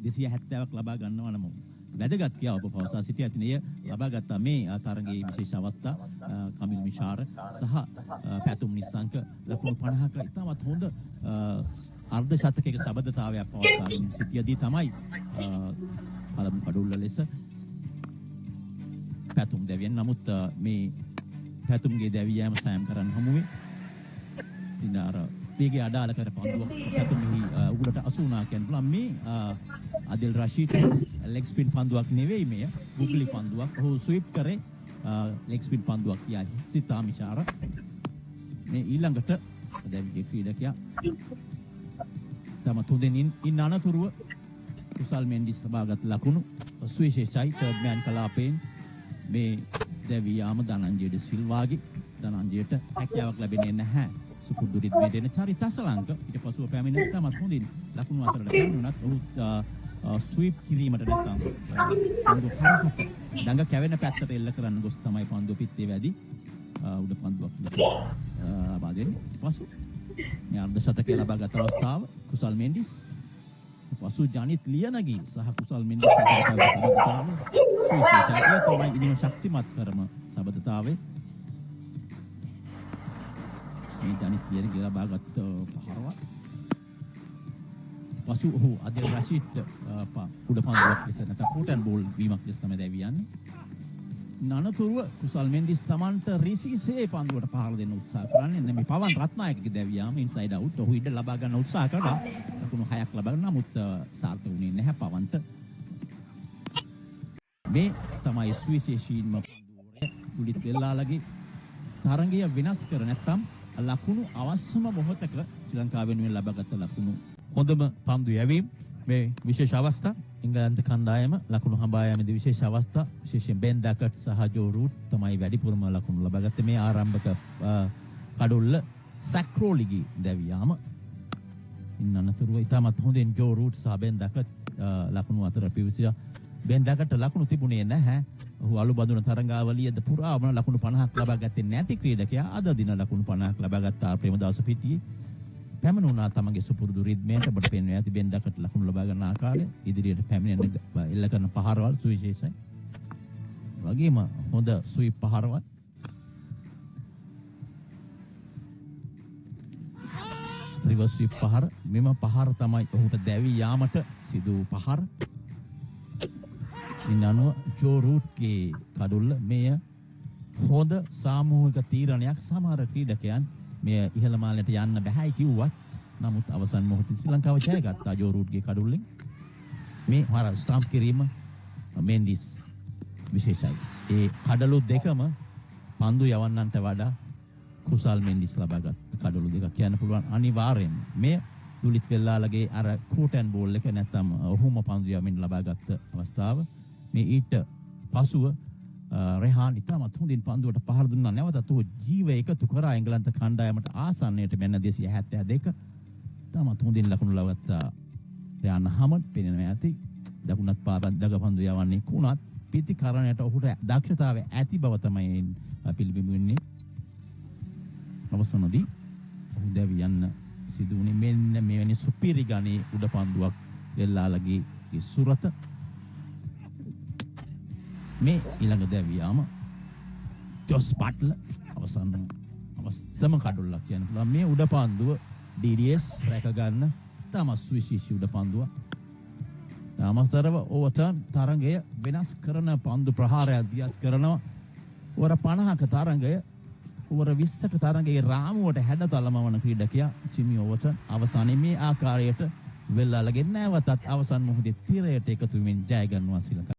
270ක් ලබා ගන්නවා නම් වැදගත් කියා ඔබ පවසා සිටිය ඇතිනේ ලබාගත් මේ තරගයේ විශේෂ අවස්ථා කමිල් මිෂාර සහ පැතුම් නිස්සංක ලකුණු 50ක ඉතාමත් හොඳ අර්ධ ශතකයක සබඳතාවයක් පවත්වාගෙන සිටියදී තමයි පළමු කඩුල්ල ලෙස පැතුම් දැවියන් නමුත් මේ පැතුම්ගේ දැවී යෑම සෑම් කරන්න හමුවේ ඉතින් අර මේගේ අඩාල කර පන්දුවක් පැතුමෙහි උගලට 80 කියන්න පුළුවන් මේ අදිල් රෂීද් ලෙග් ස්පින් පන්දුවක් නෙවෙයි මේ ගුගලි පන්දුවක් ඔහු ස්වීප් කරේ ලෙග් ස්පින් පන්දුවක් කියයි සිතා මිෂාර මේ ඊළඟට දැවිගේ ක්‍රීඩකයා තම තුන්දෙන් ඉන්න අනතුරුව කුසල් මෙන්ඩිස් ලබාගත් ලකුණු සුවිශේෂයි තර්ඩ් මෑන් කලාපයෙන් මේ දැවී යාම ධනංජය සිල්වාගේ ධනංජයට හැකියාවක් ලැබෙන්නේ නැහැ සුපුරුදු රිද්මේට එන චරිත අසලංක ඊට පසුව පැමිණෙන තමත් හොඳින් ලකුණු අතරට පැමිණුණත් ඔහු ස්වීප් කිරීමට නැත්නම් පන්දු හරහට ඩඟ කැවෙන පැත්තට එල්ල කරන්න ගොස් තමයි පන්දුව පිත්තේ වැඩි උඩ පන්දුවක් ලෙස ලබා දෙන්නේ. පසු මේ අර්ධ ශතකය ලබාගත් අවස්ථාව කුසල් මෙන්ඩිස් පසු ජනිත් ලියනගී සහ කුසල් මෙන්ඩිස් සබඳතාව සුවිශේෂයි තමයි ඉනිම ශක්තිමත් කරම සබඳතාවේ මේ ජනිත් ලියනගී ලබාගත් පහරවත් පසු ඔහු අදිල් රෂීඩ් උඩ පන්දුවක් ලෙස නැත්නම් කෝට් ඇන්ඩ් බෝල් වීමක් ලෙස තමයි දැවියන්නේ. නනතුරුව කුසල් මෙන්ඩිස් තමන්ට රිසිසේ පන්දුවට පහර දෙන්න උත්සාහ කරන්නේ මේ පවන් රත්නායකගේ දැවියාම ඉන්සයිඩ් අවුට් ඔහු ඉඩ ලබා ගන්න උත්සාහ කළා. ලකුණු 6ක් ලබා ගන්න නමුත් සාර්ථක වුණේ නැහැ පවන්ට. මේ තමයි සුවිශේෂීන්ම පන්දුවරය දුලිත් වෙල්ලාලගේ තරඟය වෙනස් කර නැත්නම් ලකුණු අවශ්‍යම මොහොතක ශ්‍රී ලංකාව වෙනුවෙන් ලබාගත් ලකුණු හොඳම පන්දු යැවීම මේ විශේෂ අවස්ථා ඉංගලන්ත කණ්ඩායම ලකුණු හඹා යාමේදී විශේෂ අවස්ථා විශේෂයෙන් බෙන් ඩකට් සහ ජෝ රූට් තමයි වැඩිපුරම ලකුණු ලබාගත්තේ මේ ආරම්භක කඩොල්ල සැක්‍රෝලිගේ දැවියාම ඉන්න අනතුරුව ඉතාමත් හොඳින් ජෝ රූට් සහ බෙන් ඩකට් ලකුණු අතර පිවිසියා බෙන් ඩකට් ලකුණු තිබුණේ නැහැ ඔහු අලුබඳුන තරඟාවලියද පුරාම ලකුණු 50ක් ලබා ගත්තේ නැති ක්‍රීඩකයා අද දින ලකුණු 50ක් ලබා ගත්තා ප්‍රේමදාස පිටියේ පැමිණුණා තමගේ සුපුරුදු රිද්මයට ඔබට පේනවා ඇති බෙන් ඩකට් ලකුණු ලබා ගන්න ආකාරය ඉදිරියට පැමිණෙන එල්ල කරන පහරවල් සුවිශේෂයි වගේම හොඳ ස්වීප් පහරවල් රිවර්ස් ස්වීප් පහර මෙම පහර තමයි ඔහුට දැවී යාමට සිදු පහර ඉන්නනුව ජෝ රූට්ගේ කඩුල්ල මෙය හොඳ සාමූහික තීරණයක් සමහර ක්‍රීඩකයන් මේ ඉහළ මාලයට යන්න බැහැයි කිව්වත් නමුත් අවසන් මොහොතේ ශ්‍රී ලංකාව ජයගත්තා ජෝ රූට්ගේ කඩුල්ලෙන් මේ හර ස්ටම්ප් කිරීම මෙන්ඩිස් විශේෂයි ඒ කඩලු දෙකම පන්දු යවන්නන්ට වඩා කුසල් මෙන්ඩිස් ලබාගත් කඩලු දෙකක් කියන්න පුළුවන් අනිවාර්යෙන් මේ දුලිත් වෙල්ලාලගේ අර කෝට් ඇන්ඩ් බෝල් එක නැත්නම් ඔහුම පන්දු යවමින් ලබාගත් අවස්ථාව මේ ඊට පසුව රෙහාන් ඉතාමත් හොඳින් පන්දුවට පහර දුන්නා නැවතත් ඔහු ජීව එකතු කරා එංගලන්ත කණ්ඩායමට ආසන්නයට මෙන්න 272 ඉතාමත් හොඳින් ලකුණු ලබත්තා රෙහාන් හමඩ් පෙනෙනවා ඇති දකුණත් පාපත් දග පන්දු යවන්නේ කුණත් පිටිකරණයට ඔහුට දක්ෂතාවය ඇති බව තමයි පිළිබිඹු වෙන්නේ අවසනදී ඔහු දැවි යන්න සිදු වුණේ මෙන්න මෙවැනි සුපිරි ගණේ උඩ පන්දුවක් වෙල්ලාලගේ සුරත මේ ඊළඟ දැවියාම ජොස් බට්ලර් අවසන් කඩුල්ලක් කියන්න පුළුවන් මේ උඩ පන්දුව DDS රැක ගන්න තමස් විශේෂී උඩ පන්දුව තමස්තරව ඕවර්ටර්න් තරඟය වෙනස් කරන පන්දු ප්‍රහාරයක් දියත් කරනවා වර 50ක තරඟය වර 20ක තරඟයේ රාමුවට හැඩතලමවන ක්‍රීඩකයා ජිමි ඕවර්ටර්න් අවසානයේ මේ ආකාරයට වෙල්ලාලගේ නැවතත් අවසන් මොහොතේ තිරයට එකතු වෙමින් ජය ගන්නවා ශ්‍රී ලංකාව